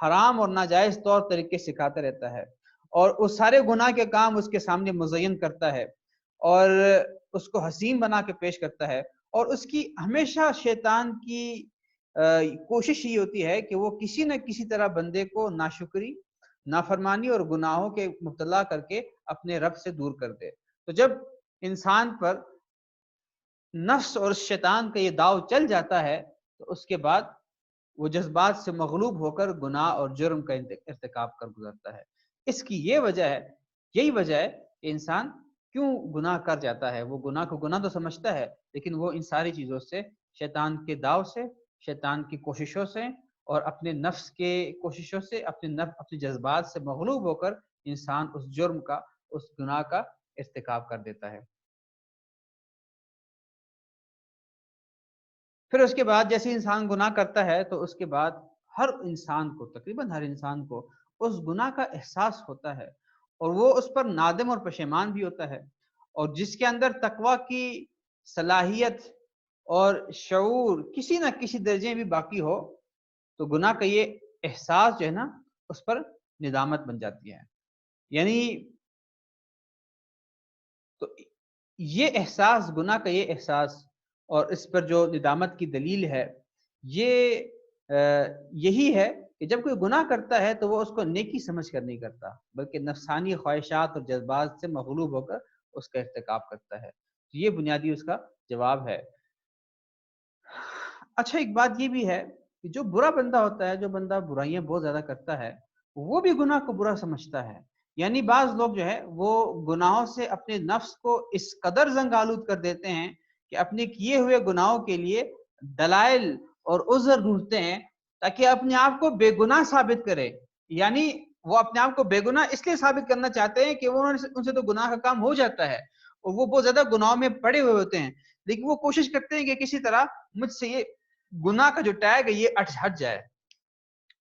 حرام اور ناجائز طور طریقے سکھاتا رہتا ہے اور اس سارے گناہ کے کام اس کے سامنے مزین کرتا ہے اور اس کو حسین بنا کے پیش کرتا ہے، اور اس کی ہمیشہ شیطان کی کوشش یہ ہوتی ہے کہ وہ کسی نہ کسی طرح بندے کو ناشکری، نافرمانی اور گناہوں کے مبتلا کر کے اپنے رب سے دور کر دے۔ تو جب انسان پر نفس اور شیطان کا یہ داؤ چل جاتا ہے تو اس کے بعد وہ جذبات سے مغلوب ہو کر گناہ اور جرم کا ارتکاب کر گزرتا ہے۔ اس کی یہی وجہ ہے کہ انسان کیوں گناہ کر جاتا ہے۔ وہ گناہ کو گناہ تو سمجھتا ہے، لیکن وہ ان ساری چیزوں سے، شیطان کے داؤ سے، شیطان کی کوششوں سے اور اپنے نفس کے کوششوں سے، اپنے جذبات سے مغلوب ہو کر انسان اس جرم کا، اس گناہ کا ارتکاب کر دیتا ہے۔ پھر اس کے بعد جیسے انسان گناہ کرتا ہے تو اس کے بعد ہر انسان کو، تقریباً ہر انسان کو اس گناہ کا احساس ہوتا ہے اور وہ اس پر نادم اور پشیمان بھی ہوتا ہے، اور جس کے اندر تقوی کی صلاحیت اور شعور کسی نہ کسی درجے میں بھی باقی ہو تو گناہ کا یہ احساس جو ہے نا اس پر ندامت بن جاتی ہے۔ یعنی تو یہ احساس، گناہ کا یہ احساس اور اس پر جو ندامت کی دلیل ہے، یہ یہی ہے کہ جب کوئی گناہ کرتا ہے تو وہ اس کو نیکی سمجھ کر نہیں کرتا، بلکہ نفسانی خواہشات اور جذبات سے مغلوب ہو کر اس کا ارتکاب کرتا ہے۔ یہ بنیادی اس کا جواب ہے۔ اچھا، ایک بات یہ بھی ہے کہ جو برا بندہ ہوتا ہے، جو بندہ برائیاں بہت زیادہ کرتا ہے، وہ بھی گناہ کو برا سمجھتا ہے۔ یعنی بعض لوگ جو ہے وہ گناہوں سے اپنے نفس کو اس قدر زنگ آلود کر دیتے ہیں کہ اپنے کیے ہوئے گناہوں کے لیے دلائل اور عذر ڈھونڈتے ہیں تاکہ اپنے آپ کو بے گناہ ثابت کرے۔ یعنی وہ اپنے آپ کو بے گناہ اس لیے ثابت کرنا چاہتے ہیں کہ ان سے تو گناہ کا کام ہو جاتا ہے اور وہ بہت زیادہ گناہوں میں پڑے ہوئے ہوتے ہیں، لیکن وہ کوشش کرتے ہیں کہ کسی طرح مجھ سے یہ گناہ کا جو ٹیگ ہے یہ ہٹ جائے۔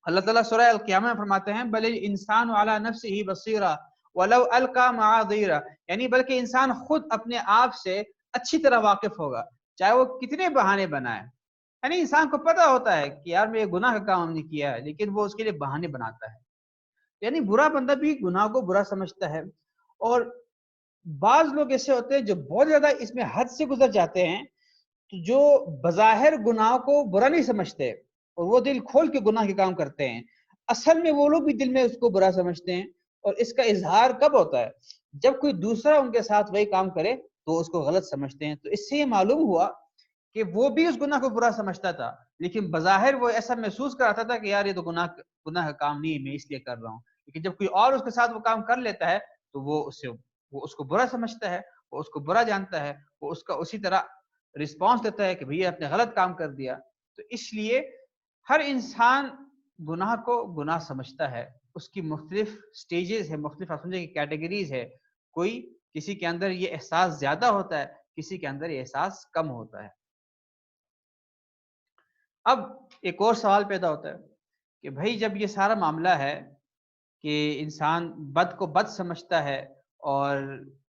اللہ تعالیٰ سورہ القیامہ میں فرماتے ہیں بل الانسان علی نفسہ بصیرہ ولو القی معاذیرہ، یعنی بلکہ انسان خود اپنے آپ سے اچھی طرح واقف ہوگا چاہے وہ کتنے بہانے بنائے۔ یعنی انسان کو پتہ ہوتا ہے کہ یار میں یہ گناہ کا کام ہم نے کیا ہے، لیکن وہ اس کے لیے بہانے بناتا ہے۔ یعنی برا بندہ بھی گناہ کو برا سمجھتا ہے، اور بعض لوگ ایسے ہوتے ہیں جو بہت زیادہ اس میں حد سے گزر جاتے ہیں، جو بظاہر گناہ کو برا نہیں سمجھتے اور وہ دل کھول کے گناہ کے کام کرتے ہیں، اصل میں وہ لوگ بھی دل میں اس کو برا سمجھتے ہیں، اور اس کا اظہار کب ہوتا ہے؟ جب کوئی دوسرا ان کے ساتھ وہی کام کرے تو اس کو غلط سمجھتے ہیں۔ تو اس سے یہ معلوم ہوا کہ وہ بھی اس گناہ کو برا سمجھتا تھا، لیکن بظاہر وہ ایسا محسوس کراتا تھا کہ یار یہ تو گناہ کا کام نہیں ہے، میں اس لیے کر رہا ہوں، لیکن جب کوئی اور اس کے ساتھ وہ کام کر لیتا ہے تو وہ اس کو برا سمجھتا ہے، وہ اس کو برا جانتا ہے، وہ اس کا اسی طرح رسپانس دیتا ہے کہ بھئی آپ نے غلط کام کر دیا۔ تو اس لیے ہر انسان گناہ کو گناہ سمجھتا ہے، اس کی مختلف سٹیجز ہے، مختلف سمجھے کی کیٹیگریز ہے، کوئی کسی کے اندر یہ احساس زیادہ ہوتا ہے، کسی کے اندر یہ احساس کم ہوتا ہے۔ اب ایک اور سوال پیدا ہوتا ہے کہ بھئی جب یہ سارا معاملہ ہے کہ انسان بد کو بد سمجھتا ہے اور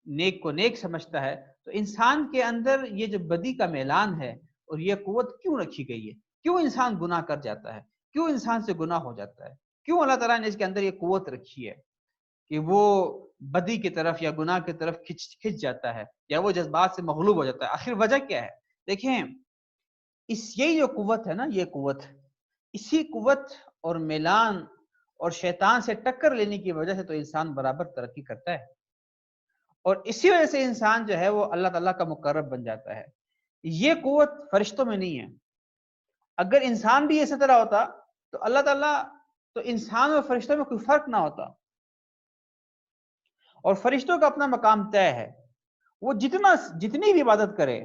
نیک کو نیک سمجھتا ہے، تو انسان کے اندر یہ جو بدی کا میلان ہے اور یہ قوت کیوں رکھی گئی ہے؟ کیوں انسان گناہ کر جاتا ہے؟ کیوں انسان سے گناہ ہو جاتا ہے؟ کیوں اللہ تعالیٰ نے اس کے اندر یہ قوت رکھی ہے کہ وہ بدی کی طرف یا گناہ کی طرف کھچ جاتا ہے یا وہ جذبات سے مغلوب ہو جاتا ہے؟ آخر وجہ کیا ہے؟ دیکھیں، یہی جو قوت ہے نا، یہ قوت، اسی قوت اور میلان اور شیطان سے ٹکر لینے کی وجہ سے تو انسان برابر ترقی کرتا ہے، اور اسی وجہ سے انسان جو ہے وہ اللہ تعالیٰ کا مقرب بن جاتا ہے۔ یہ قوت فرشتوں میں نہیں ہے۔ اگر انسان بھی اسی طرح ہوتا تو اللہ تعالیٰ تو انسان اور فرشتوں میں کوئی فرق نہ ہوتا، اور فرشتوں کا اپنا مقام طے ہے، وہ جتنی بھی عبادت کرے،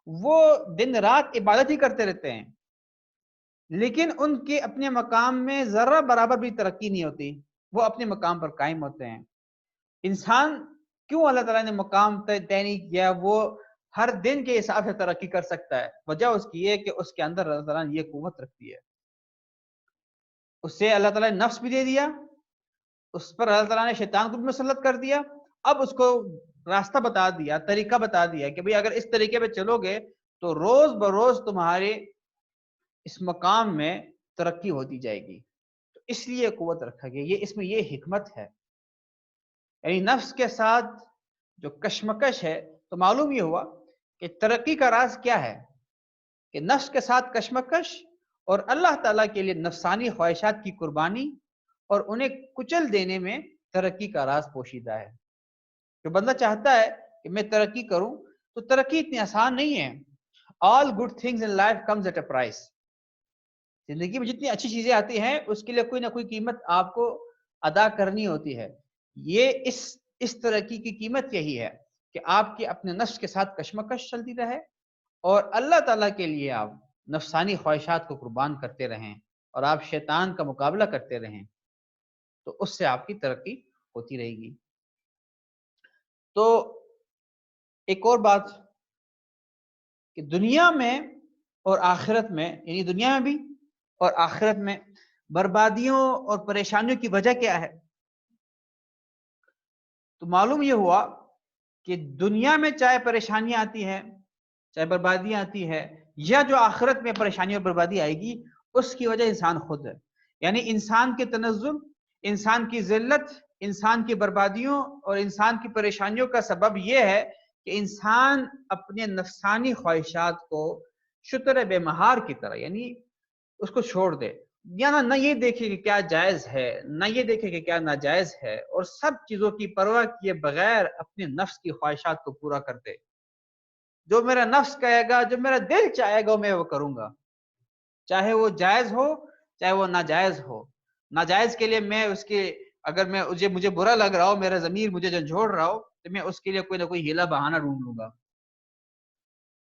وہ دن رات عبادت ہی کرتے رہتے ہیں، لیکن ان کے اپنے مقام میں ذرہ برابر بھی ترقی نہیں ہوتی، وہ اپنے مقام پر قائم ہوتے ہیں۔ انسان کیوں اللہ تعالیٰ نے مقام طے نہیں کیا؟ وہ ہر دن کے حساب سے ترقی کر سکتا ہے، وجہ اس کی یہ کہ اس کے اندر اللہ تعالیٰ نے یہ قوت رکھتی ہے۔ اس سے اللہ تعالیٰ نے نفس بھی دے دیا، اس پر اللہ تعالیٰ نے شیطان کو بھی مسلط کر دیا، اب اس کو راستہ بتا دیا، طریقہ بتا دیا کہ بھئی اگر اس طریقے پہ چلو گے تو روز بروز تمہارے اس مقام میں ترقی ہوتی جائے گی۔ تو اس لیے قوت رکھا گیا، یہ اس میں یہ حکمت ہے. یعنی نفس کے ساتھ جو کشمکش ہے، تو معلوم یہ ہوا کہ ترقی کا راز کیا ہے کہ نفس کے ساتھ کشمکش اور اللہ تعالیٰ کے لیے نفسانی خواہشات کی قربانی اور انہیں کچل دینے میں ترقی کا راز پوشیدہ ہے. جو بندہ چاہتا ہے کہ میں ترقی کروں تو ترقی اتنی آسان نہیں ہے. All good things in life comes at a price. زندگی میں جتنی اچھی چیزیں آتی ہیں اس کے لیے کوئی نہ کوئی قیمت آپ کو ادا کرنی ہوتی ہے. یہ اس ترقی کی قیمت یہی ہے کہ آپ کے اپنے نفس کے ساتھ کشمکش چلتی رہے اور اللہ تعالیٰ کے لیے آپ نفسانی خواہشات کو قربان کرتے رہیں اور آپ شیطان کا مقابلہ کرتے رہیں، تو اس سے آپ کی ترقی ہوتی رہے گی. تو ایک اور بات کہ دنیا میں اور آخرت میں، یعنی دنیا میں بھی اور آخرت میں بربادیوں اور پریشانیوں کی وجہ کیا ہے؟ تو معلوم یہ ہوا کہ دنیا میں چاہے پریشانیاں آتی ہے، چاہے بربادیاں آتی ہے، یا جو آخرت میں پریشانی اور بربادی آئے گی اس کی وجہ انسان خود ہے. یعنی انسان کے تنزل، انسان کی ذلت، انسان کی بربادیوں اور انسان کی پریشانیوں کا سبب یہ ہے کہ انسان اپنے نفسانی خواہشات کو شتر بے مہار کی طرح، یعنی اس کو چھوڑ دے، یا نہ یہ دیکھے کہ کیا جائز ہے، نہ یہ دیکھے کہ کیا ناجائز ہے، اور سب چیزوں کی پرواہ کیے بغیر اپنے نفس کی خواہشات کو پورا کر دے. جو میرا نفس کہے گا، جو میرا دل چاہے گا میں وہ کروں گا، چاہے وہ جائز ہو چاہے وہ ناجائز ہو. ناجائز کے لیے میں اس کے، اگر میں مجھے برا لگ رہا ہو، میرا ضمیر مجھے جھنجھوڑ رہا ہو، تو میں اس کے لیے کوئی نہ کوئی ہیلا بہانہ ڈھونڈ لوں گا.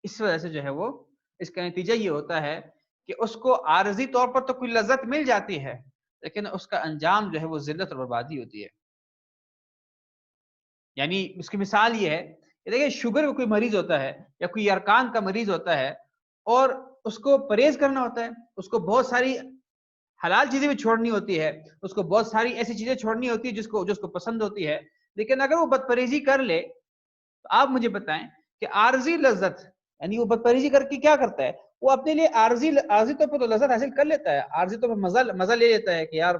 اس وجہ سے جو ہے وہ، اس کا نتیجہ یہ ہوتا ہے کہ اس کو عارضی طور پر تو کوئی لذت مل جاتی ہے، لیکن اس کا انجام جو ہے وہ ذلت اور بربادی ہوتی ہے. یعنی اس کی مثال یہ ہے کہ دیکھیں شوگر کا کوئی مریض ہوتا ہے یا کوئی ارکان کا مریض ہوتا ہے اور اس کو پرہیز کرنا ہوتا ہے، اس کو بہت ساری حلال چیزیں بھی چھوڑنی ہوتی ہے، اس کو بہت ساری ایسی چیزیں چھوڑنی ہوتی ہے جس کو پسند ہوتی ہے. لیکن اگر وہ بد پرہیزی کر لے تو آپ مجھے بتائیں کہ عارضی لذت، یعنی وہ بد پرہیزی کر کے کیا کرتا ہے؟ وہ اپنے لیے عارضی طور پر تو لذت حاصل کر لیتا ہے، عارضی طور پر مزہ لے لیتا ہے کہ یار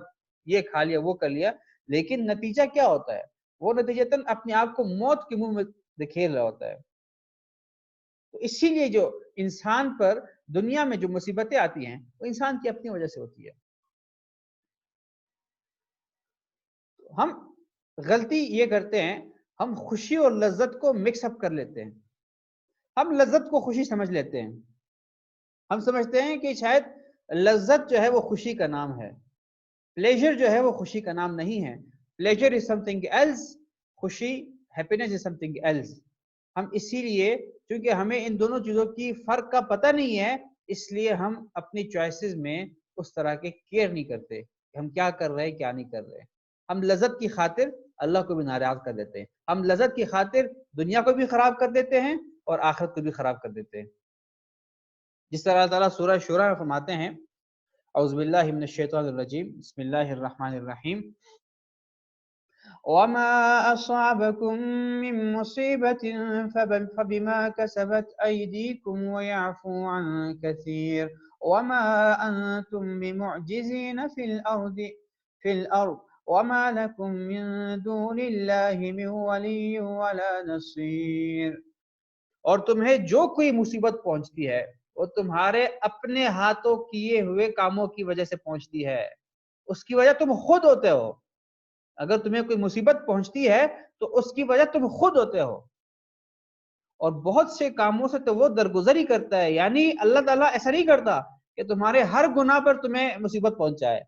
یہ کھا لیا وہ کر لیا، لیکن نتیجہ کیا ہوتا ہے؟ وہ نتیجتاً اپنے آپ کو موت کے منہ میں دکھیر رہا ہوتا ہے. تو اسی لیے جو انسان پر دنیا میں جو مصیبتیں آتی ہیں وہ انسان کی اپنی وجہ سے ہوتی ہے. ہم غلطی یہ کرتے ہیں، ہم خوشی اور لذت کو مکس اپ کر لیتے ہیں. ہم لذت کو خوشی سمجھ لیتے ہیں، ہم سمجھتے ہیں کہ شاید لذت جو ہے وہ خوشی کا نام ہے، پلیجر جو ہے وہ خوشی کا نام نہیں ہے. Pleasure is something else, خوشی، happiness is something else. ہم اسی لیے چونکہ ہمیں ان دونوں چیزوں کی فرق کا پتہ نہیں ہے، اس لیے ہم اپنی چوائسز میں اس طرح کے کیئر نہیں کرتے کہ ہم کیا کر رہے ہیں کیا نہیں کر رہے. ہم لذت کی خاطر اللہ کو بھی ناراض کر دیتے ہیں، ہم لذت کی خاطر دنیا کو بھی خراب کر دیتے ہیں اور آخرت کو بھی خراب کر دیتے ہیں. جس طرح اللہ تعالیٰ سورہ شورى میں فرماتے ہیں، اعوذ باللہ من الشیطان الرجیم، بسم اللہ الرحمن الرحیم، وما أصابكم من مصيبة فبما كسبت أيديكم ويعفو عن كثير وما أنتم بمعجزين في الأرض وما لكم من دون الله من ولي ولا نصير. اور تمہیں جو کوئی مصیبت پہنچتی ہے وہ تمہارے اپنے ہاتھوں کیے ہوئے کاموں کی وجہ سے پہنچتی ہے، اس کی وجہ تم خود ہوتے ہو. اگر تمہیں کوئی مصیبت پہنچتی ہے تو اس کی وجہ تم خود ہوتے ہو، اور بہت سے کاموں سے تو وہ درگزر ہی کرتا ہے. یعنی اللہ تعالیٰ ایسا نہیں کرتا کہ تمہارے ہر گناہ پر تمہیں مصیبت پہنچائے،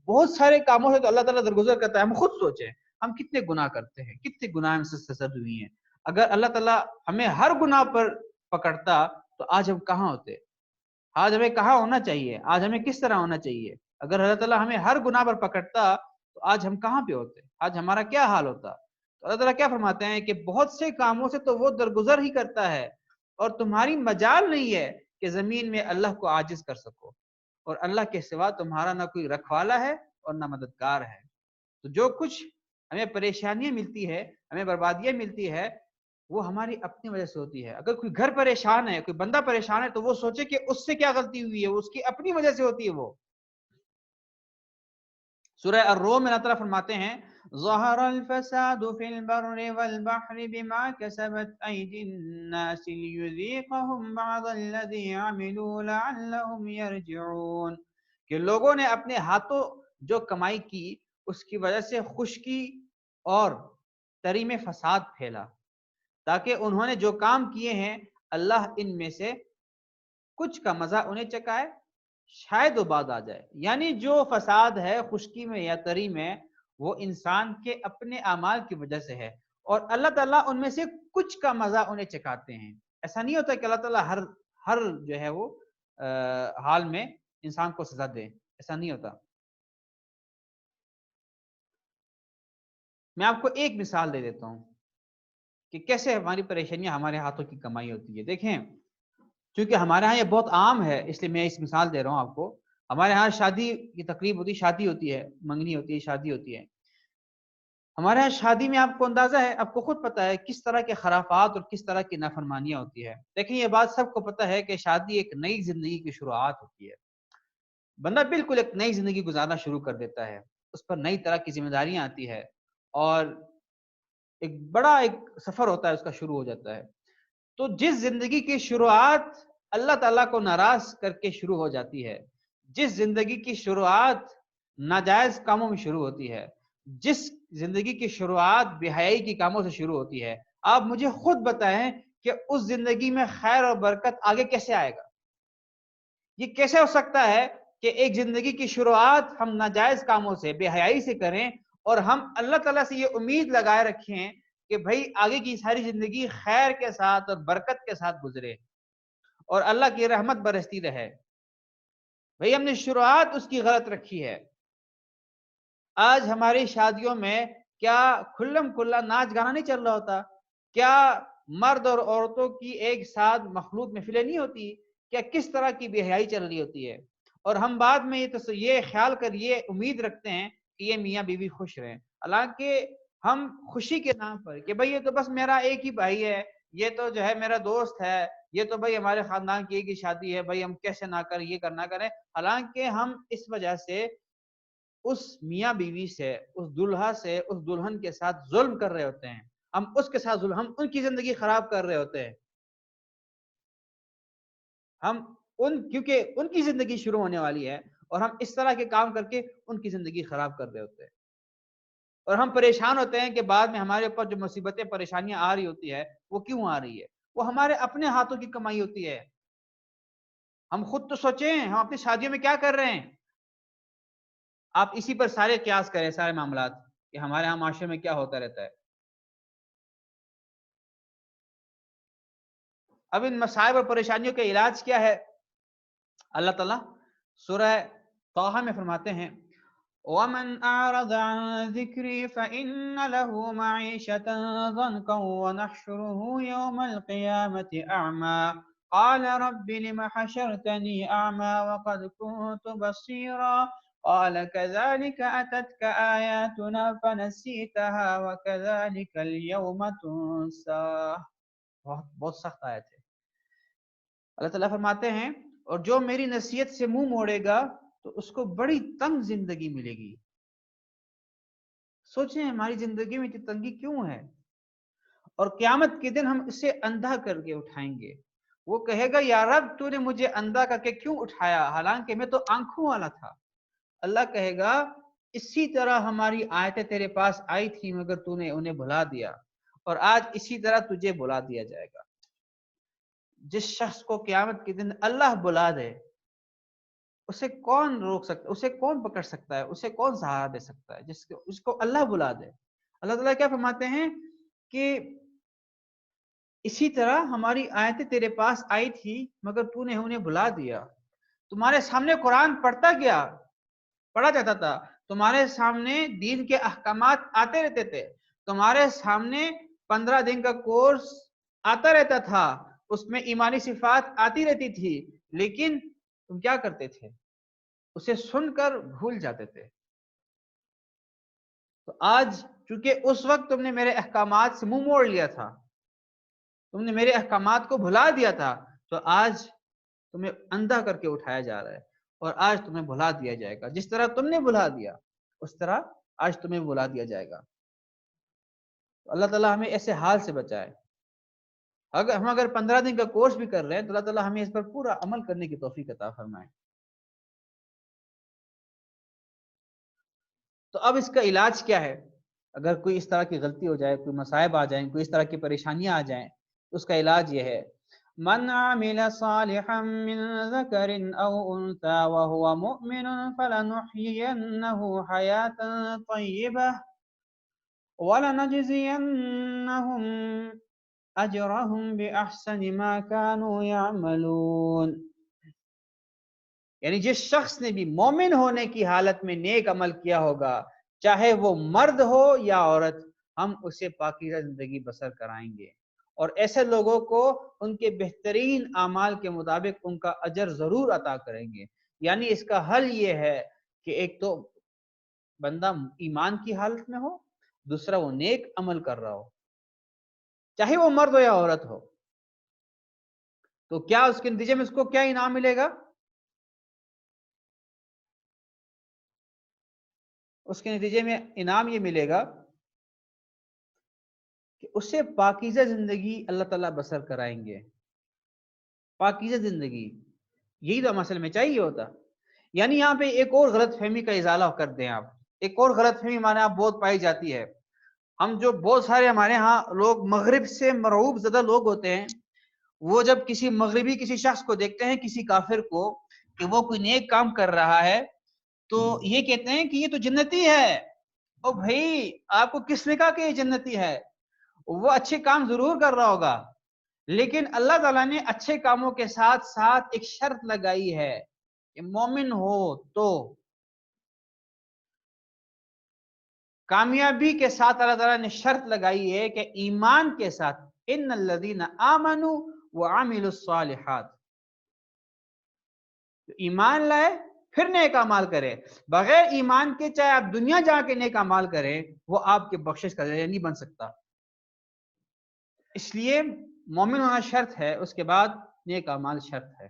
بہت سارے کاموں سے تو اللہ تعالیٰ درگزر کرتا ہے. ہم خود سوچیں ہم کتنے گناہ کرتے ہیں، کتنے گناہ ہم سے سرزد ہوئی ہیں. اگر اللہ تعالیٰ ہمیں ہر گناہ پر پکڑتا تو آج ہم کہاں ہوتے؟ آج ہمیں کہاں ہونا چاہیے؟ آج ہمیں کس طرح ہونا چاہیے؟ اگر اللہ تعالیٰ ہمیں ہر گناہ پر پکڑتا تو آج ہم کہاں پہ ہوتے؟ آج ہمارا کیا حال ہوتا؟ تو اللہ تعالیٰ کیا فرماتے ہیں کہ بہت سے کاموں سے تو وہ درگزر ہی کرتا ہے، اور تمہاری مجال نہیں ہے کہ زمین میں اللہ کو عاجز کر سکو، اور اللہ کے سوا تمہارا نہ کوئی رکھوالا ہے اور نہ مددگار ہے. تو جو کچھ ہمیں پریشانیاں ملتی ہے، ہمیں بربادیاں ملتی ہے، وہ ہماری اپنی وجہ سے ہوتی ہے. اگر کوئی گھر پریشان ہے، کوئی بندہ پریشان ہے، تو وہ سوچے کہ اس سے کیا غلطی ہوئی ہے، وہ اس کی اپنی وجہ سے ہوتی ہے. وہ سورہ الروم میں اللہ تعالیٰ فرماتے ہیں ظہر الفساد فی البر والبحر بما کسبت ایدی الناس لیذیقہم بعض الذی عملوا لعلہم یرجعون، کہ لوگوں نے اپنے ہاتھوں جو کمائی کی اس کی وجہ سے خشکی اور تری میں فساد پھیلا، تاکہ انہوں نے جو کام کیے ہیں اللہ ان میں سے کچھ کا مزہ انہیں چکائے، شاید وہ بعد آ جائے۔ یعنی جو فساد ہے خشکی میں یا تری میں وہ انسان کے اپنے اعمال کی وجہ سے ہے، اور اللہ تعالیٰ ان میں سے کچھ کا مزہ انہیں چکاتے ہیں۔ ایسا نہیں ہوتا کہ اللہ تعالیٰ ہر جو ہے وہ حال میں انسان کو سزا دے، ایسا نہیں ہوتا۔ میں آپ کو ایک مثال دے دیتا ہوں کہ کیسے ہماری پریشانیاں ہمارے ہاتھوں کی کمائی ہوتی ہے۔ دیکھیں، چونکہ ہمارے ہاں یہ بہت عام ہے اس لیے میں اس مثال دے رہا ہوں آپ کو۔ ہمارے ہاں شادی کی تقریب ہوتی ہے، شادی ہوتی ہے، منگنی ہوتی ہے، شادی ہوتی ہے۔ ہمارے ہاں شادی میں آپ کو اندازہ ہے، آپ کو خود پتہ ہے کس طرح کے خرافات اور کس طرح کی نافرمانیاں ہوتی ہے۔ دیکھیں، یہ بات سب کو پتہ ہے کہ شادی ایک نئی زندگی کی شروعات ہوتی ہے۔ بندہ بالکل ایک نئی زندگی گزارنا شروع کر دیتا ہے، اس پر نئی طرح کی ذمہ داریاں آتی ہے اور ایک بڑا سفر ہوتا ہے، اس کا شروع ہو جاتا ہے۔ تو جس زندگی کی شروعات اللہ تعالیٰ کو ناراض کر کے شروع ہو جاتی ہے، جس زندگی کی شروعات ناجائز کاموں میں شروع ہوتی ہے، جس زندگی کی شروعات بے حیائی کی کاموں سے شروع ہوتی ہے، آپ مجھے خود بتائیں کہ اس زندگی میں خیر اور برکت آگے کیسے آئے گا؟ یہ کیسے ہو سکتا ہے کہ ایک زندگی کی شروعات ہم ناجائز کاموں سے، بے حیائی سے کریں اور ہم اللہ تعالیٰ سے یہ امید لگائے رکھیں کہ بھائی آگے کی ساری زندگی خیر کے ساتھ اور برکت کے ساتھ گزرے اور اللہ کی رحمت برستی رہے۔ بھائی ہم نے شروعات اس کی غلط رکھی ہے۔ آج ہماری شادیوں میں کیا کھلم کھلا ناچ گانا نہیں چل رہا ہوتا؟ کیا مرد اور عورتوں کی ایک ساتھ مخلوط محفلیں نہیں ہوتی؟ کیا کس طرح کی بے حیائی چل رہی ہوتی ہے؟ اور ہم بعد میں یہ خیال کر یہ امید رکھتے ہیں کہ یہ میاں بیوی خوش رہیں، حالانکہ ہم خوشی کے نام پر کہ بھائی یہ تو بس میرا ایک ہی بھائی ہے، یہ تو جو ہے میرا دوست ہے، یہ تو بھائی ہمارے خاندان کی ایک ہی شادی ہے، بھائی ہم کیسے نہ کریں، یہ کرنا کریں، حالانکہ ہم اس وجہ سے اس میاں بیوی سے، اس دلہا سے، اس دلہن کے ساتھ ظلم کر رہے ہوتے ہیں۔ ہم اس کے ساتھ ظلم، ہم ان کی زندگی خراب کر رہے ہوتے ہیں۔ کیونکہ ان کی زندگی شروع ہونے والی ہے اور ہم اس طرح کے کام کر کے ان کی زندگی خراب کر رہے ہوتے ہیں، اور ہم پریشان ہوتے ہیں کہ بعد میں ہمارے اوپر جو مصیبتیں پریشانیاں آ رہی ہوتی ہے وہ کیوں آ رہی ہے؟ وہ ہمارے اپنے ہاتھوں کی کمائی ہوتی ہے۔ ہم خود تو سوچیں، ہم اپنی شادیوں میں کیا کر رہے ہیں؟ آپ اسی پر سارے قیاس کریں، سارے معاملات کہ ہمارے ہاں معاشرے میں کیا ہوتا رہتا ہے۔ اب ان مصائب اور پریشانیوں کے علاج کیا ہے؟ اللہ تعالیٰ سورہ طٰہٰ میں فرماتے ہیں وَمَنْ أَعْرَضَ عَنْ ذِكْرِي فَإِنَّ لَهُ مَعِيشَةً ضَنْكًا وَنَحْشُرُهُ يَوْمَ الْقِيَامَةِ أَعْمَى قَالَ رَبِّ لِمَ حَشَرْتَنِي أَعْمَى وَقَدْ كُنْتُ بَصِيرًا قَالَ كَذَلِكَ أَتَتْكَ آيَاتُنَا فَنَسِيتَهَا وَكَذَلِكَ الْيَوْمَ تُنْسَى۔ بہت سخت آیت ہے۔ اللہ تعالیٰ فرماتے ہیں اور جو میری نصیحت سے منہ موڑے گا تو اس کو بڑی تنگ زندگی ملے گی۔ سوچیں ہماری زندگی میں اتنی تنگی کیوں ہے؟ اور قیامت کے دن ہم اسے اندھا کر کے اٹھائیں گے۔ وہ کہے گا یا رب تو نے مجھے اندھا کر کے کیوں اٹھایا، حالانکہ میں تو آنکھوں والا تھا۔ اللہ کہے گا اسی طرح ہماری آیتیں تیرے پاس آئی تھی مگر تو نے انہیں بھلا دیا، اور آج اسی طرح تجھے بھلا دیا جائے گا۔ جس شخص کو قیامت کے دن اللہ بلا دے اسے کون روک سکتا ہے، اسے کون پکڑ سکتا ہے، اسے کون سہارا دے سکتا ہے؟ جس کو اللہ بلا دے۔ اللہ تعالیٰ کیا فرماتے ہیں کہ اسی طرح ہماری آیتیں تیرے پاس آئی تھی مگر تو نے انہیں بلا دیا۔ تمہارے سامنے قرآن پڑھا جاتا تھا، تمہارے سامنے دین کے احکامات آتے رہتے تھے، تمہارے سامنے 15 دن کا کورس آتا رہتا تھا، اس میں ایمانی صفات آتی رہتی تھی، لیکن تم کیا کرتے تھے؟ اسے سن کر بھول جاتے تھے۔ تو آج چونکہ اس وقت تم نے میرے احکامات سے منہ موڑ لیا تھا، تم نے میرے احکامات کو بھلا دیا تھا، تو آج تمہیں اندھا کر کے اٹھایا جا رہا ہے اور آج تمہیں بھلا دیا جائے گا جس طرح تم نے بھلا دیا۔ اس طرح آج تمہیں بلا دیا جائے گا. تو اللہ تعالیٰ ہمیں ایسے حال سے بچائے. اگر 15 دن کا کورس بھی کر رہے ہیں تو اللہ تعالیٰ ہمیں اس پر پورا عمل کرنے کی توفیق عطا فرمائے. تو اب اس کا علاج کیا ہے؟ اگر کوئی اس طرح کی غلطی ہو جائے، کوئی مصائب آ جائیں، کوئی اس طرح کی پریشانیاں آ جائیں، تو اس کا علاج یہ ہے: من عمل صالحا من ذکر او انثى وهو مؤمن فلنحيينه حياة طیبة ولنجزینهم اجرهم باحسن ما كانوا يعملون. یعنی جس شخص نے بھی مومن ہونے کی حالت میں نیک عمل کیا ہوگا، چاہے وہ مرد ہو یا عورت، ہم اسے پاکیزہ زندگی بسر کرائیں گے، اور ایسے لوگوں کو ان کے بہترین اعمال کے مطابق ان کا اجر ضرور عطا کریں گے. یعنی اس کا حل یہ ہے کہ ایک تو بندہ ایمان کی حالت میں ہو، دوسرا وہ نیک عمل کر رہا ہو، چاہے وہ مرد ہو یا عورت ہو. تو کیا اس کے نتیجے میں اس کو کیا انعام ملے گا؟ اس کے نتیجے میں انعام یہ ملے گا کہ اسے پاکیزہ زندگی اللہ تعالیٰ بسر کرائیں گے. پاکیزہ زندگی، یہی تو اصل میں چاہیے ہوتا. یعنی یہاں پہ ایک اور غلط فہمی کا ازالہ کر دیں آپ. ایک اور غلط فہمی ہمارے یہاں بہت پائی جاتی ہے. ہم جو بہت سارے ہمارے ہاں لوگ مغرب سے مرعوب زدہ لوگ ہوتے ہیں، وہ جب کسی مغربی کسی شخص کو دیکھتے ہیں، کسی کافر کو، کہ وہ کوئی نیک کام کر رہا ہے، تو یہ کہتے ہیں کہ یہ تو جنتی ہے. او بھائی، آپ کو کس نے کہا کہ یہ جنتی ہے؟ وہ اچھے کام ضرور کر رہا ہوگا، لیکن اللہ تعالیٰ نے اچھے کاموں کے ساتھ ساتھ ایک شرط لگائی ہے کہ مومن ہو تو. کامیابی کے ساتھ اللہ تعالیٰ نے شرط لگائی ہے کہ ایمان کے ساتھ، ان الذین آمنوا وعملوا الصالحات، ایمان لائے پھر نیک اعمال کرے. بغیر ایمان کے چاہے آپ دنیا جا کے نیک اعمال کریں، وہ آپ کے بخشش کا ذریعہ نہیں بن سکتا. اس لیے مومن ہونا شرط ہے، اس کے بعد نیک اعمال شرط ہے.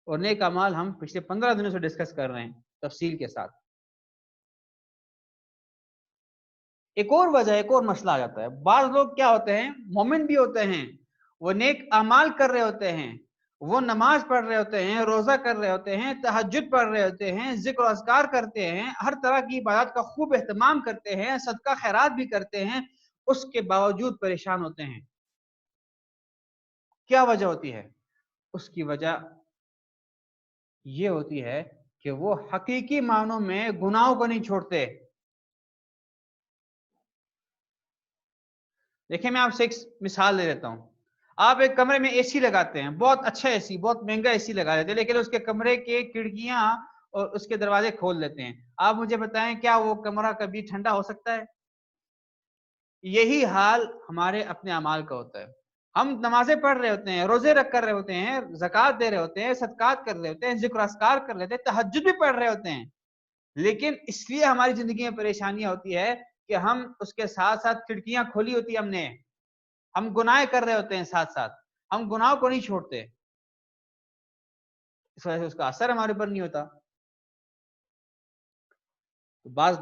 اور نیک اعمال ہم پچھلے 15 دنوں سے ڈسکس کر رہے ہیں تفصیل کے ساتھ. ایک اور وجہ، ایک اور مسئلہ آ جاتا ہے. بعض لوگ کیا ہوتے ہیں، مومن بھی ہوتے ہیں، وہ نیک اعمال کر رہے ہوتے ہیں، وہ نماز پڑھ رہے ہوتے ہیں، روزہ کر رہے ہوتے ہیں، تہجد پڑھ رہے ہوتے ہیں، ذکر و اذکار کرتے ہیں، ہر طرح کی عبادات کا خوب اہتمام کرتے ہیں، صدقہ خیرات بھی کرتے ہیں، اس کے باوجود پریشان ہوتے ہیں. کیا وجہ ہوتی ہے؟ اس کی وجہ یہ ہوتی ہے کہ وہ حقیقی معنوں میں گناہوں کو نہیں چھوڑتے. دیکھیں، میں آپ سے ایک مثال دے دیتا ہوں. آپ ایک کمرے میں اے سی لگاتے ہیں، بہت اچھا اے سی، بہت مہنگا اے سی لگا دیتے ہیں، لیکن اس کے کمرے کے کھڑکیاں اور اس کے دروازے کھول لیتے ہیں. آپ مجھے بتائیں، کیا وہ کمرہ کبھی ٹھنڈا ہو سکتا ہے؟ یہی حال ہمارے اپنے اعمال کا ہوتا ہے. ہم نمازیں پڑھ رہے ہوتے ہیں، روزے رکھ کر رہے ہوتے ہیں، زکوٰۃ دے رہے ہوتے ہیں، صدقات کر رہے ہوتے ہیں، ذکر اذکار کر رہے ہوتے ہیں، تہجد بھی پڑھ رہے ہوتے ہیں، لیکن اس لیے ہماری زندگی میں پریشانیاں ہوتی ہے کہ ہم اس کے ساتھ ساتھ کھڑکیاں کھولی ہوتی ہم نے، ہم گناہ کر رہے ہوتے ہیں، ساتھ ساتھ ہم گناہوں کو نہیں چھوڑتے. اس وجہ سے اس کا اثر ہمارے اوپر نہیں ہوتا. تو بعض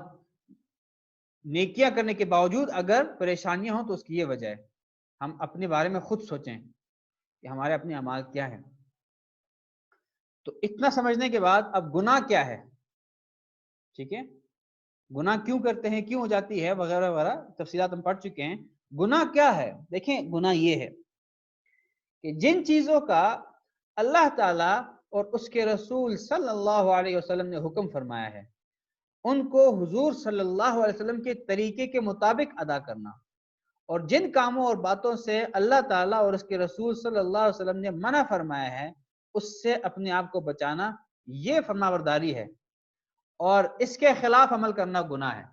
نیکیاں کرنے کے باوجود اگر پریشانیاں ہوں تو اس کی یہ وجہ ہے. ہم اپنے بارے میں خود سوچیں کہ ہمارے اپنے اعمال کیا ہیں. تو اتنا سمجھنے کے بعد اب گناہ کیا ہے، ٹھیک ہے، گناہ کیوں کرتے ہیں، کیوں ہو جاتی ہے، وغیرہ وغیرہ تفصیلات ہم پڑھ چکے ہیں. گناہ کیا ہے؟ دیکھیں، گناہ یہ ہے کہ جن چیزوں کا اللہ تعالی اور اس کے رسول صلی اللہ علیہ وسلم نے حکم فرمایا ہے، ان کو حضور صلی اللہ علیہ وسلم کے طریقے کے مطابق ادا کرنا، اور جن کاموں اور باتوں سے اللہ تعالیٰ اور اس کے رسول صلی اللہ علیہ وسلم نے منع فرمایا ہے، اس سے اپنے آپ کو بچانا، یہ فرمانبرداری ہے. اور اس کے خلاف عمل کرنا گناہ ہے.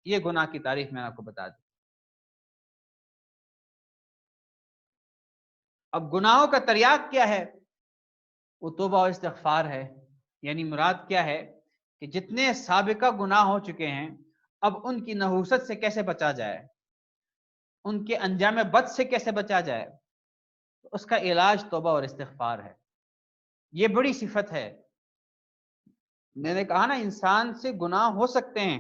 یہ گناہ کی تعریف میں آپ کو بتا دوں. اب گناہوں کا تریاق کیا ہے؟ وہ توبہ و استغفار ہے. یعنی مراد کیا ہے کہ جتنے سابقہ گناہ ہو چکے ہیں، اب ان کی نحوست سے کیسے بچا جائے، ان کے انجام بد سے کیسے بچا جائے. اس کا علاج توبہ اور استغفار ہے. یہ بڑی صفت ہے. میں نے کہا نا انسان سے گناہ ہو سکتے ہیں،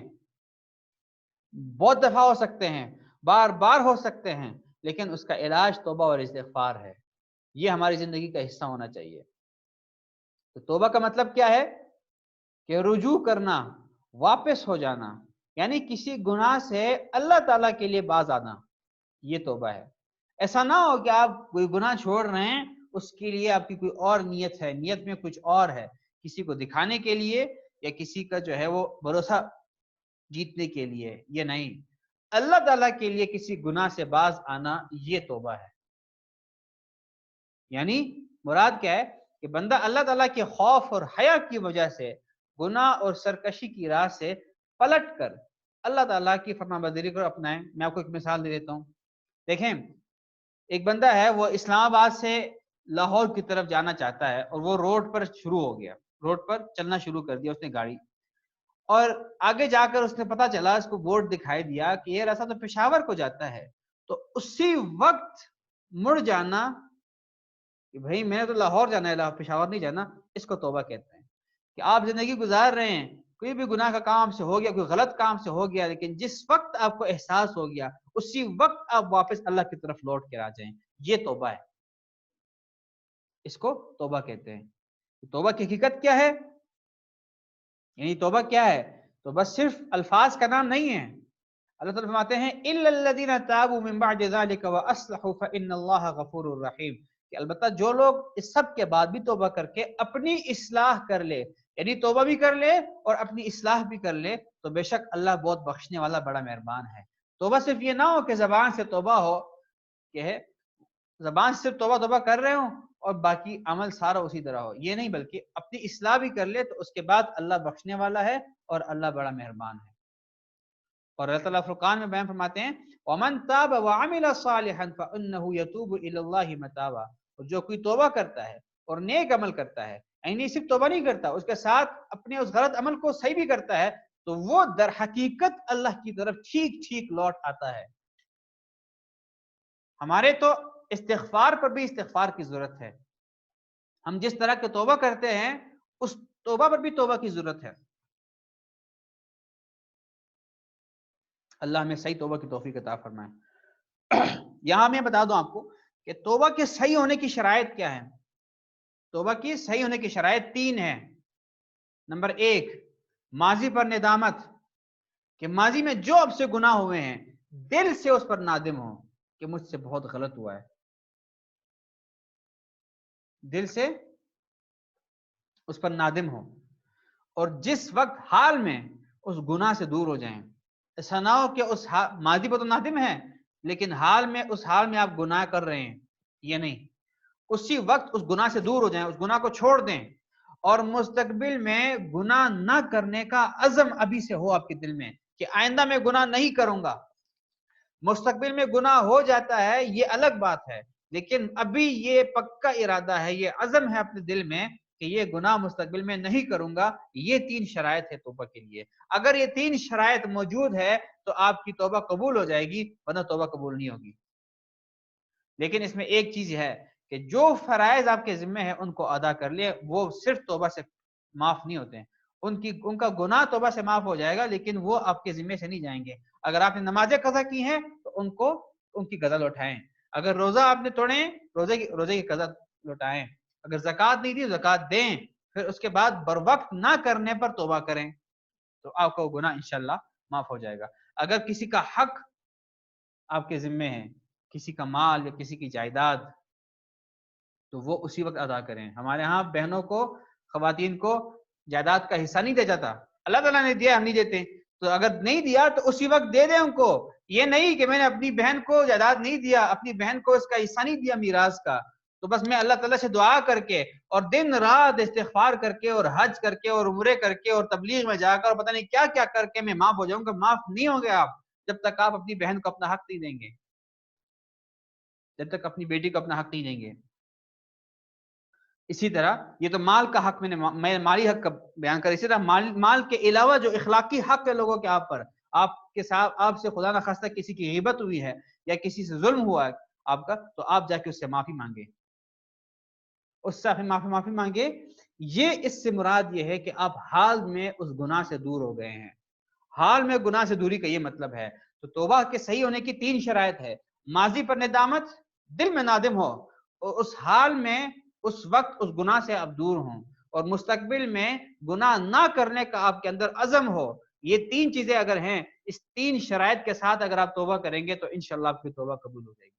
بہت دفعہ ہو سکتے ہیں، بار بار ہو سکتے ہیں، لیکن اس کا علاج توبہ اور استغفار ہے. یہ ہماری زندگی کا حصہ ہونا چاہیے. تو توبہ کا مطلب کیا ہے؟ کہ رجوع کرنا، واپس ہو جانا، یعنی کسی گناہ سے اللہ تعالیٰ کے لیے باز آنا، یہ توبہ ہے. ایسا نہ ہو کہ آپ کوئی گناہ چھوڑ رہے ہیں، اس کے لیے آپ کی کوئی اور نیت ہے، نیت میں کچھ اور ہے، کسی کو دکھانے کے لیے یا کسی کا جو ہے وہ بھروسہ جیتنے کے لیے. یہ نہیں، اللہ تعالیٰ کے لیے کسی گناہ سے باز آنا، یہ توبہ ہے. یعنی مراد کیا ہے کہ بندہ اللہ تعالیٰ کے خوف اور حیا کی وجہ سے گناہ اور سرکشی کی راہ سے پلٹ کر اللہ تعالیٰ کی فرما برداری کو اپنائیں. میں آپ کو ایک مثال دے دیتا ہوں. دیکھیں، ایک بندہ ہے، وہ اسلام آباد سے لاہور کی طرف جانا چاہتا ہے، اور وہ روڈ پر شروع ہو گیا، روڈ پر چلنا شروع کر دیا اس نے گاڑی. اور آگے جا کر اس نے پتا چلا، اس کو بورڈ دکھائی دیا کہ یہ راستہ تو پشاور کو جاتا ہے. تو اسی وقت مڑ جانا کہ بھائی میں نے تو لاہور جانا ہے، پشاور نہیں جانا، اس کو توبہ کہتے ہیں. کہ آپ زندگی گزار رہے ہیں، کوئی بھی گناہ کا کام سے ہو گیا، کوئی غلط کام سے ہو گیا، لیکن جس وقت آپ کو احساس ہو گیا اسی وقت آپ واپس اللہ کی طرف لوٹ کر آ جائیں، یہ توبہ ہے. اس کو توبہ کہتے ہیں. توبہ کی حقیقت کیا ہے؟ یعنی توبہ کیا ہے؟ تو بس صرف الفاظ کا نام نہیں ہے. اللہ تعالیٰ فرماتے ہیں اِلَّا الَّذِينَ تَابُوا مِن بَعْدِ ذَلِكَ وَأَصْلَحُوا فَإِنَّ اللَّهَ غَفُورٌ رَحِيمٌ. کہ البتہ جو لوگ اس سب کے بعد بھی توبہ کر کے اپنی اصلاح کر لے، یعنی توبہ بھی کر لے اور اپنی اصلاح بھی کر لے، تو بے شک اللہ بہت بخشنے والا بڑا مہربان ہے. توبہ صرف یہ نہ ہو کہ زبان سے توبہ ہو، کہ زبان سے صرف توبہ توبہ کر رہے ہوں اور باقی عمل سارا اسی طرح ہو، یہ نہیں، بلکہ اپنی اصلاح بھی کر لے تو اس کے بعد اللہ بخشنے والا ہے اور اللہ بڑا مہربان ہے. اور اللہ تعالیٰ فرقان میں بیان فرماتے ہیں وَمَن تَابَ وَعَمِلَ صَالِحًا فَإِنَّهُ يَتُوبُ إِلَى اللَّهِ مَتَابًا. اور جو کوئی توبہ کرتا ہے اور نیک عمل کرتا ہے، یعنی صرف توبہ نہیں کرتا، اس کے ساتھ اپنے اس غلط عمل کو صحیح بھی کرتا ہے، تو وہ در حقیقت اللہ کی طرف ٹھیک ٹھیک لوٹ آتا ہے. ہمارے تو استغفار پر بھی استغفار کی ضرورت ہے. ہم جس طرح کے توبہ کرتے ہیں اس توبہ پر بھی توبہ کی ضرورت ہے. اللہ ہمیں صحیح توبہ کی توفیق عطا فرمائے. یہاں میں بتا دوں آپ کو کہ توبہ کے صحیح ہونے کی شرائط کیا ہے. توبہ کی صحیح ہونے کی شرائط 3 ہیں. نمبر 1، ماضی پر ندامت، کہ ماضی میں جو اب سے گناہ ہوئے ہیں دل سے اس پر نادم ہو کہ مجھ سے بہت غلط ہوا ہے، دل سے اس پر نادم ہو، اور جس وقت حال میں اس گناہ سے دور ہو جائیں. ایسا نہ ہو کہ اس ماضی پر تو نادم ہے لیکن حال میں اس حال میں آپ گناہ کر رہے ہیں، یہ نہیں. اسی وقت اس گناہ سے دور ہو جائیں، اس گناہ کو چھوڑ دیں، اور مستقبل میں گناہ نہ کرنے کا عزم ابھی سے ہو آپ کے دل میں کہ آئندہ میں گناہ نہیں کروں گا. مستقبل میں گناہ ہو جاتا ہے یہ الگ بات ہے، لیکن ابھی یہ پکا ارادہ ہے، یہ عزم ہے اپنے دل میں کہ یہ گناہ مستقبل میں نہیں کروں گا. یہ 3 شرائط ہے توبہ کے لیے. اگر یہ 3 شرائط موجود ہے تو آپ کی توبہ قبول ہو جائے گی، ورنہ توبہ قبول نہیں ہوگی. لیکن اس میں ایک چیز ہے کہ جو فرائض آپ کے ذمہ ہیں ان کو ادا کر لیں، وہ صرف توبہ سے معاف نہیں ہوتے ہیں. ان کا گناہ توبہ سے معاف ہو جائے گا لیکن وہ آپ کے ذمہ سے نہیں جائیں گے. اگر آپ نے نمازیں قضا کی ہیں تو ان کی قضا لوٹائیں. اگر روزہ آپ نے توڑے روزے کی قضا لوٹائیں. اگر زکوٰۃ نہیں دی زکوٰۃ دیں. پھر اس کے بعد بر وقت نہ کرنے پر توبہ کریں تو آپ کا گناہ انشاءاللہ معاف ہو جائے گا. اگر کسی کا حق آپ کے ذمہ ہے، کسی کا مال یا کسی کی جائیداد، تو وہ اسی وقت ادا کریں. ہمارے ہاں بہنوں کو، خواتین کو جائیداد کا حصہ نہیں دیا جاتا. اللہ تعالیٰ نے دیا، ہم نہیں دیتے. تو اگر نہیں دیا تو اسی وقت دے دیں ان کو. یہ نہیں کہ میں نے اپنی بہن کو جائیداد نہیں دیا، اپنی بہن کو اس کا حصہ نہیں دیا میراث کا، تو بس میں اللہ تعالیٰ سے دعا کر کے اور دن رات استغفار کر کے اور حج کر کے اور عمرے کر کے اور تبلیغ میں جا کر اور پتہ نہیں کیا کیا کر کے میں معاف ہو جاؤں گا. معاف نہیں ہوں گے آپ جب تک آپ اپنی بہن کو اپنا حق نہیں دیں گے، جب تک اپنی بیٹی کو اپنا حق نہیں دیں گے. اسی طرح یہ تو مال کا حق میں مالی حق کا بیان کر. اسی طرح مال کے علاوہ جو اخلاقی حق ہے لوگوں کے آپ پر، آپ کے ساتھ آپ سے خدا نخواستہ کسی کی غیبت ہوئی ہے یا کسی سے ظلم ہوا ہے آپ کا، تو آپ جا کے اس سے معافی مانگے. اس سے معافی مانگے یہ اس سے مراد یہ ہے کہ آپ حال میں اس گناہ سے دور ہو گئے ہیں. حال میں گناہ سے دوری کا یہ مطلب ہے. تو توبہ کے صحیح ہونے کی 3 شرائط ہے. ماضی پر ندامت، دل میں نادم ہو، اور اس حال میں اس وقت اس گناہ سے آپ دور ہوں، اور مستقبل میں گناہ نہ کرنے کا آپ کے اندر عزم ہو. یہ 3 چیزیں اگر ہیں، اس 3 شرائط کے ساتھ اگر آپ توبہ کریں گے تو انشاءاللہ آپ کی توبہ قبول ہو جائے گی.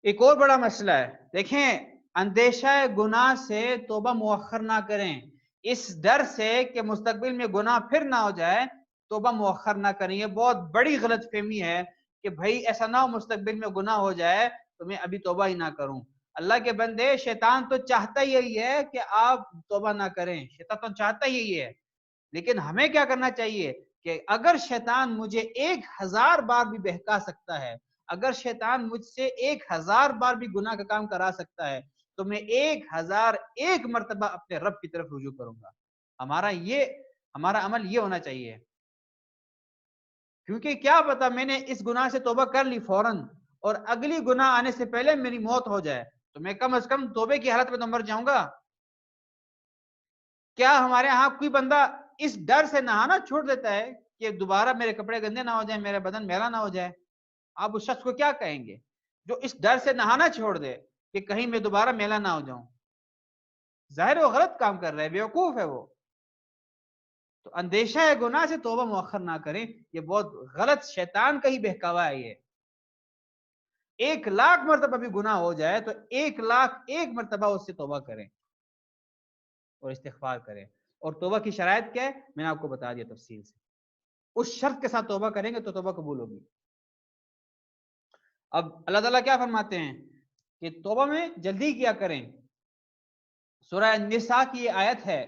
ایک اور بڑا مسئلہ ہے، دیکھیں، اندیشہ گناہ سے توبہ مؤخر نہ کریں. اس ڈر سے کہ مستقبل میں گناہ پھر نہ ہو جائے توبہ مؤخر نہ کریں. یہ بہت بڑی غلط فہمی ہے کہ بھائی ایسا نہ ہو مستقبل میں گناہ ہو جائے تو میں ابھی توبہ ہی نہ کروں. اللہ کے بندے، شیطان تو چاہتا یہی ہے کہ آپ توبہ نہ کریں. شیطان تو چاہتا یہی ہے، لیکن ہمیں کیا کرنا چاہیے کہ اگر شیطان مجھے 1000 بار بھی بہکا سکتا ہے، اگر شیطان مجھ سے 1000 بار بھی گناہ کا کام کرا سکتا ہے، تو میں 1001 مرتبہ اپنے رب کی طرف رجوع کروں گا. ہمارا عمل یہ ہونا چاہیے. کیونکہ کیا پتا میں نے اس گناہ سے توبہ کر لی فوراً، اور اگلی گناہ آنے سے پہلے میری موت ہو جائے تو میں کم از کم توبے کی حالت میں تو مر جاؤں گا. کیا ہمارے ہاں کوئی بندہ اس ڈر سے نہانا چھوڑ دیتا ہے کہ دوبارہ میرے کپڑے گندے نہ ہو جائیں، میرا بدن میلا نہ ہو جائے؟ آپ اس شخص کو کیا کہیں گے جو اس ڈر سے نہانا چھوڑ دے کہ کہیں میں دوبارہ میلا نہ ہو جاؤں؟ ظاہر وہ غلط کام کر رہا ہے، بیوقوف ہے وہ. تو اندیشہ ہے گناہ سے توبہ مؤخر نہ کریں، یہ بہت غلط شیطان کا ہی بہکاوا ہے. یہ 1,00,000 مرتبہ بھی گناہ ہو جائے تو 1,00,001 مرتبہ اس سے توبہ کریں اور استغفار کریں. اور توبہ کی شرائط کیا ہے میں نے آپ کو بتا دیا تفصیل سے. اس شرط کے ساتھ توبہ کریں گے تو توبہ قبول ہوگی. اب اللہ تعالیٰ کیا فرماتے ہیں کہ توبہ میں جلدی کیا کریں. سورہ النساء کی یہ آیت ہے،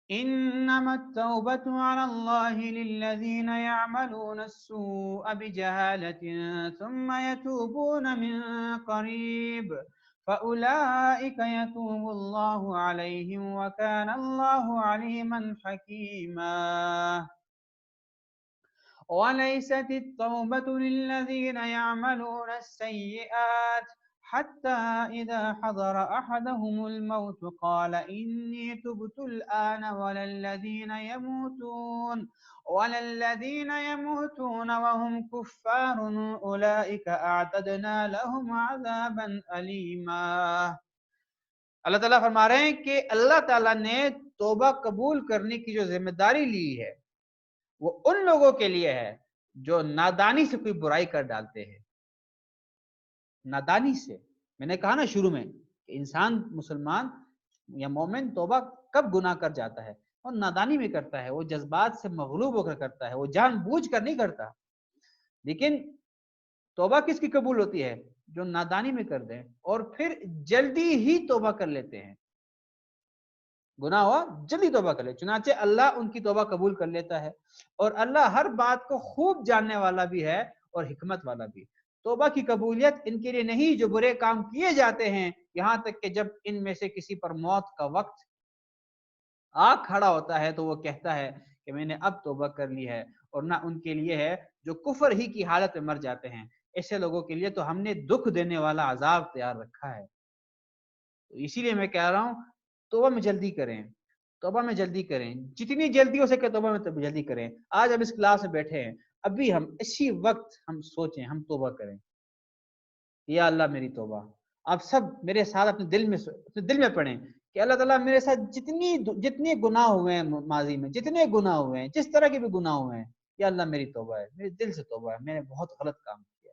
انما التوبة على الله للذين يعملون السوء بجهالة ثم يتوبون من قريب فأولئك يتوب الله عليهم وكان الله عليما حكيما. وليست التوبة للذين يعملون السيئات حتى إذا حضر أحدهم الموت قال إني تبت الآن ولا الذين يموتون وهم كفار أولئك أعتدنا لهم عذابا أليما. اللہ تعالیٰ فرما رہے ہیں کہ اللہ تعالیٰ نے توبہ قبول کرنے کی جو ذمہ داری لی ہے وہ ان لوگوں کے لیے ہے جو نادانی سے کوئی برائی کر ڈالتے ہیں. نادانی سے، میں نے کہا نا شروع میں کہ انسان مسلمان یا مومن توبہ کب گناہ کر جاتا ہے؟ اور نادانی میں کرتا ہے، وہ جذبات سے مغلوب ہو کر کرتا ہے، وہ جان بوجھ کر نہیں کرتا. لیکن توبہ کس کی قبول ہوتی ہے؟ جو نادانی میں کر دیں اور پھر جلدی ہی توبہ کر لیتے ہیں. گناہ ہوا جلدی توبہ کر لے. چنانچہ اللہ ان کی توبہ قبول کر لیتا ہے، اور اللہ ہر بات کو خوب جاننے والا بھی ہے اور حکمت والا بھی. توبہ کی قبولیت ان کے لیے نہیں جو برے کام کیے جاتے ہیں، یہاں تک کہ جب ان میں سے کسی پر موت کا وقت آ کھڑا ہوتا ہے تو وہ کہتا ہے کہ میں نے اب توبہ کر لی ہے. اور نہ ان کے لیے ہے جو کفر ہی کی حالت میں مر جاتے ہیں. ایسے لوگوں کے لیے تو ہم نے دکھ دینے والا عذاب تیار رکھا ہے. تو اسی لیے میں کہہ رہا ہوں توبہ میں جلدی کریں، توبہ میں جلدی کریں، جتنی جلدی ہو سکے توبہ میں جلدی کریں. آج ہم اس کلاس میں بیٹھے ہیں، ابھی ہم اسی وقت ہم سوچیں، ہم توبہ کریں. یا اللہ میری توبہ. آپ سب میرے ساتھ اپنے دل میں پڑھیں کہ اللہ تعالیٰ میرے ساتھ جتنے گناہ ہوئے ہیں ماضی میں، جتنے گناہ ہوئے ہیں، جس طرح کے بھی گناہ ہوئے ہیں، یا اللہ میری توبہ ہے، میرے دل سے توبہ ہے، میں نے بہت غلط کام کیا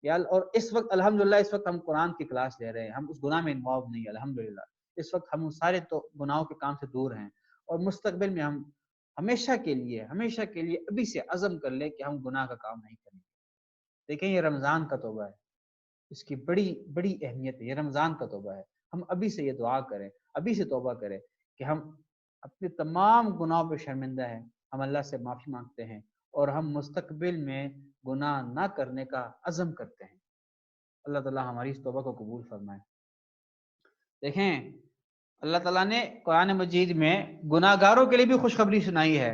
یا اللہ. اور اس وقت الحمدللہ اس وقت ہم قرآن کی کلاس لے رہے ہیں، ہم اس گناہ میں انوالو نہیں ہیں الحمدللہ. اس وقت ہم سارے تو گناہوں کے کام سے دور ہیں، اور مستقبل میں ہم ہمیشہ کے لیے ابھی سے عزم کر لیں کہ ہم گناہ کا کام نہیں کریں گے. دیکھیں یہ رمضان کا توبہ ہے، اس کی بڑی بڑی اہمیت ہے. یہ رمضان کا توبہ ہے، ہم ابھی سے یہ دعا کریں، ابھی سے توبہ کریں کہ ہم اپنے تمام گناہوں پہ شرمندہ ہیں، ہم اللہ سے معافی مانگتے ہیں، اور ہم مستقبل میں گناہ نہ کرنے کا عزم کرتے ہیں. اللہ تعالیٰ ہماری اس توبہ کو قبول فرمائے. دیکھیں اللہ تعالیٰ نے قرآن مجید میں گناہ گاروں کے لیے بھی خوشخبری سنائی ہے.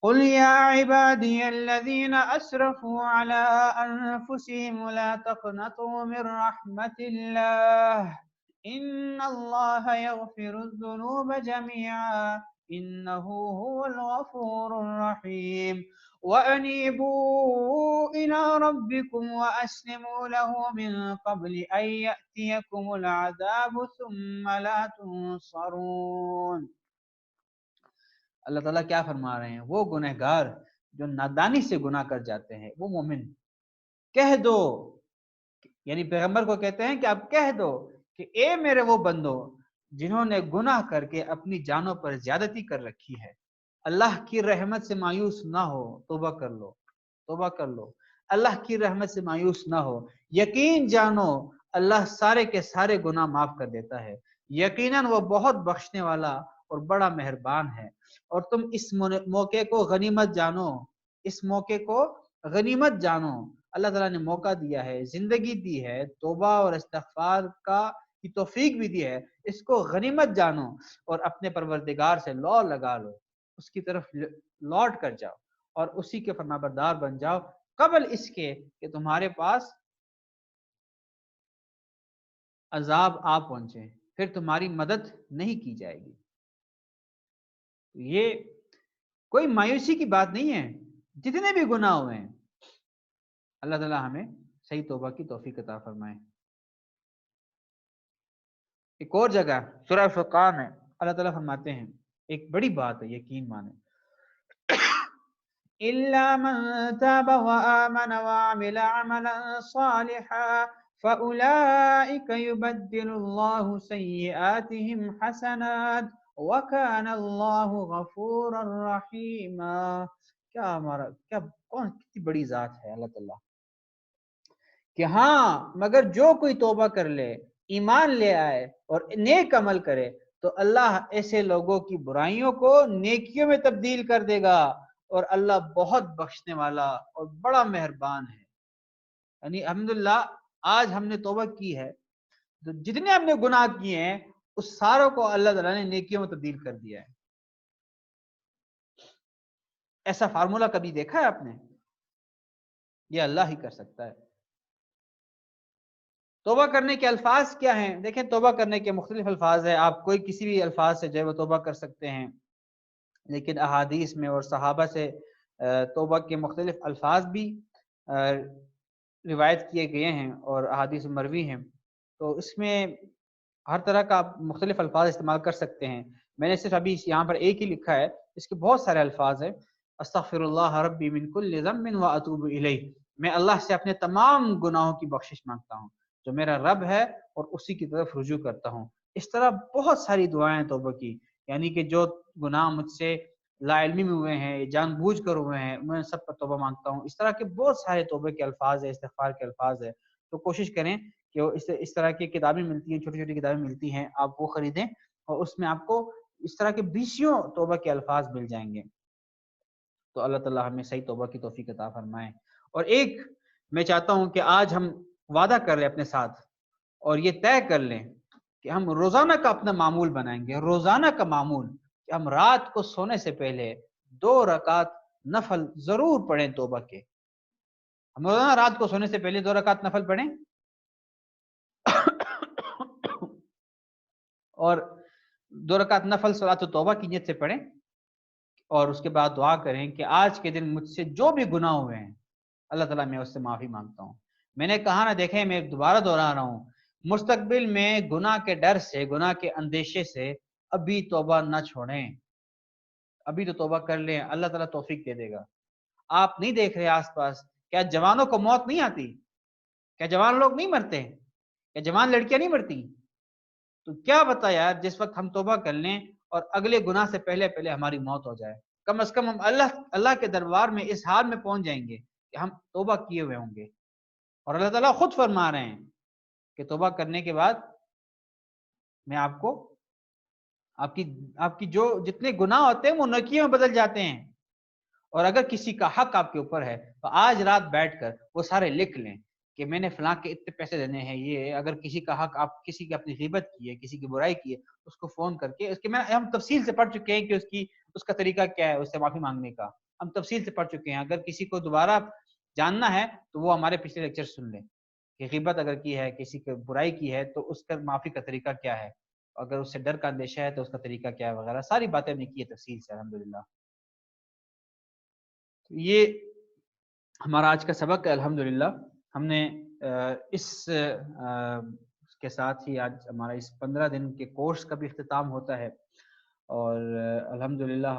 قل يا عبادي الذين أسرفوا على أنفسهم لا تقنطوا من رحمة الله إن الله يغفر الذنوب جميعا إنه هو الغفور الرحيم وأنيبوا إلى ربكم وأسلموا له من قبل أن يأتيكم العذاب ثم لا تنصرون. اللہ تعالیٰ کیا فرما رہے ہیں؟ وہ گنہگار جو نادانی سے گناہ کر جاتے ہیں، وہ مومن کہہ دو، یعنی پیغمبر کو کہتے ہیں کہ آپ کہہ دو کہ اے میرے وہ بندو جنہوں نے گناہ کر کے اپنی جانوں پر زیادتی کر رکھی ہے، اللہ کی رحمت سے مایوس نہ ہو، توبہ کر لو، توبہ کر لو، اللہ کی رحمت سے مایوس نہ ہو، یقین جانو اللہ سارے کے سارے گناہ معاف کر دیتا ہے، یقیناً وہ بہت بخشنے والا اور بڑا مہربان ہے۔ اور تم اس موقع کو غنیمت جانو، اس موقع کو غنیمت جانو، اللہ تعالیٰ نے موقع دیا ہے، زندگی دی ہے، توبہ اور استغفار کی توفیق بھی دی ہے، اس کو غنیمت جانو اور اپنے پروردگار سے لو لگا لو، اس کی طرف لوٹ کر جاؤ اور اسی کے فرمانبردار بن جاؤ قبل اس کے کہ تمہارے پاس عذاب آ پہنچے، پھر تمہاری مدد نہیں کی جائے گی۔ یہ کوئی مایوسی کی بات نہیں ہے، جتنے بھی گناہ ہوئے ہیں اللہ تعالیٰ ہمیں صحیح توبہ کی توفیق عطا فرمائے۔ ایک اور جگہ سورہ فرقان میں اللہ تعالیٰ فرماتے ہیں، ایک بڑی بات ہے، یقین مانے، إِلَّا مَن تَابَ وَآمَنَ وَعَمِلَ عَمَلًا صَالِحًا فَأُولَئِكَ يُبَدِّلُ اللَّهُ سَيِّئَاتِهِمْ حَسَنَاتٍ وَكَانَ اللَّهُ غَفُورًا رَحِيمًا۔ کون کتنی بڑی ذات ہے اللہ تعالیٰ کہ ہاں مگر جو کوئی توبہ کر لے، ایمان لے آئے اور نیک عمل کرے تو اللہ ایسے لوگوں کی برائیوں کو نیکیوں میں تبدیل کر دے گا، اور اللہ بہت بخشنے والا اور بڑا مہربان ہے۔ یعنی الحمدللہ آج ہم نے توبہ کی ہے، تو جتنے ہم نے گناہ کیے ہیں اس ساروں کو اللہ تعالیٰ نے نیکیوں میں تبدیل کر دیا ہے۔ ایسا فارمولہ کبھی دیکھا ہے آپ نے؟ یہ اللہ ہی کر سکتا ہے۔ توبہ کرنے کے الفاظ کیا ہیں؟ دیکھیں توبہ کرنے کے مختلف الفاظ ہیں، آپ کوئی کسی بھی الفاظ سے جو ہے وہ توبہ کر سکتے ہیں، لیکن احادیث میں اور صحابہ سے توبہ کے مختلف الفاظ بھی روایت کیے گئے ہیں اور احادیث مروی ہیں، تو اس میں ہر طرح کا آپ مختلف الفاظ استعمال کر سکتے ہیں۔ میں نے صرف ابھی یہاں پر ایک ہی لکھا ہے، اس کے بہت سارے الفاظ ہیں۔ استغفر اللہ ربی من کل ذنب واتوب الیہ، میں اللہ سے اپنے تمام گناہوں کی بخشش مانگتا ہوں جو میرا رب ہے اور اسی کی طرف رجوع کرتا ہوں۔ اس طرح بہت ساری دعائیں توبہ کی، یعنی کہ جو گناہ مجھ سے لا علمی میں ہوئے ہیں، جان بوجھ کر ہوئے ہیں، میں سب پر توبہ مانگتا ہوں۔ اس طرح کے بہت سارے توبہ کے الفاظ ہیں، استغفار کے الفاظ ہیں، تو کوشش کریں کہ اس طرح کی کتابیں ملتی ہیں، چھوٹی چھوٹی کتابیں ملتی ہیں، آپ وہ خریدیں اور اس میں آپ کو اس طرح کے بیسیوں توبہ کے الفاظ مل جائیں گے۔ تو اللہ تعالیٰ ہمیں صحیح توبہ کی توفیق عطا فرمائے۔ اور ایک میں چاہتا ہوں کہ آج ہم وعدہ کر لیں اپنے ساتھ اور یہ طے کر لیں کہ ہم روزانہ کا اپنا معمول بنائیں گے، روزانہ کا معمول کہ ہم رات کو سونے سے پہلے 2 رکعت نفل ضرور پڑھیں توبہ کے۔ ہم روزانہ رات کو سونے سے پہلے 2 رکعت نفل پڑھیں اور 2 رکعت نفل صلاۃ توبہ کی نیت سے پڑھیں، اور اس کے بعد دعا کریں کہ آج کے دن مجھ سے جو بھی گناہ ہوئے ہیں اللہ تعالیٰ میں اس سے معافی مانگتا ہوں۔ میں نے کہا نا، دیکھیں میں دوبارہ دہرا رہا ہوں، مستقبل میں گناہ کے ڈر سے، گناہ کے اندیشے سے ابھی توبہ نہ چھوڑیں، ابھی تو توبہ کر لیں، اللہ تعالیٰ توفیق دے دے گا۔ آپ نہیں دیکھ رہے آس پاس، کیا جوانوں کو موت نہیں آتی؟ کیا جوان لوگ نہیں مرتے؟ کیا جوان لڑکیاں نہیں مرتی؟ تو کیا بتا یار، جس وقت ہم توبہ کر لیں اور اگلے گناہ سے پہلے پہلے ہماری موت ہو جائے، کم از کم ہم اللہ کے دربار میں اس حال میں پہنچ جائیں گے کہ ہم توبہ کیے ہوئے ہوں گے۔ اور اللہ تعالیٰ خود فرما رہے ہیں کہ توبہ کرنے کے بعد میں آپ کو آپ کی جو جتنے گناہ ہوتے ہیں وہ نیکیوں میں بدل جاتے ہیں۔ اور اگر کسی کا حق آپ کے اوپر ہے تو آج رات بیٹھ کر وہ سارے لکھ لیں کہ میں نے فلاں کے اتنے پیسے دینے ہیں، یہ اگر کسی کا حق، آپ کسی کی اپنی غیبت کی ہے، کسی کی برائی کی ہے، اس کو فون کر کے، اس کے ہم تفصیل سے پڑھ چکے ہیں کہ اس کا طریقہ کیا ہے اس سے معافی مانگنے کا۔ ہم تفصیل سے پڑھ چکے ہیں. اگر کسی کو دوبارہ جاننا ہے تو وہ ہمارے پچھلے لیکچر سن لیں کہ غیبت اگر کی ہے، کسی کی برائی کی ہے تو اس کا معافی کا طریقہ کیا ہے، اگر اس سے ڈر کا اندیشہ ہے تو اس کا طریقہ کیا ہے وغیرہ، ساری باتیں ہم نے کی ہے تفصیل سے الحمدللہ. یہ ہمارا آج کا سبق ہے الحمدللہ. ہم نے اس کے ساتھ ہی آج ہمارا اس 15 دن کے کورس کا بھی اختتام ہوتا ہے، اور الحمدللہ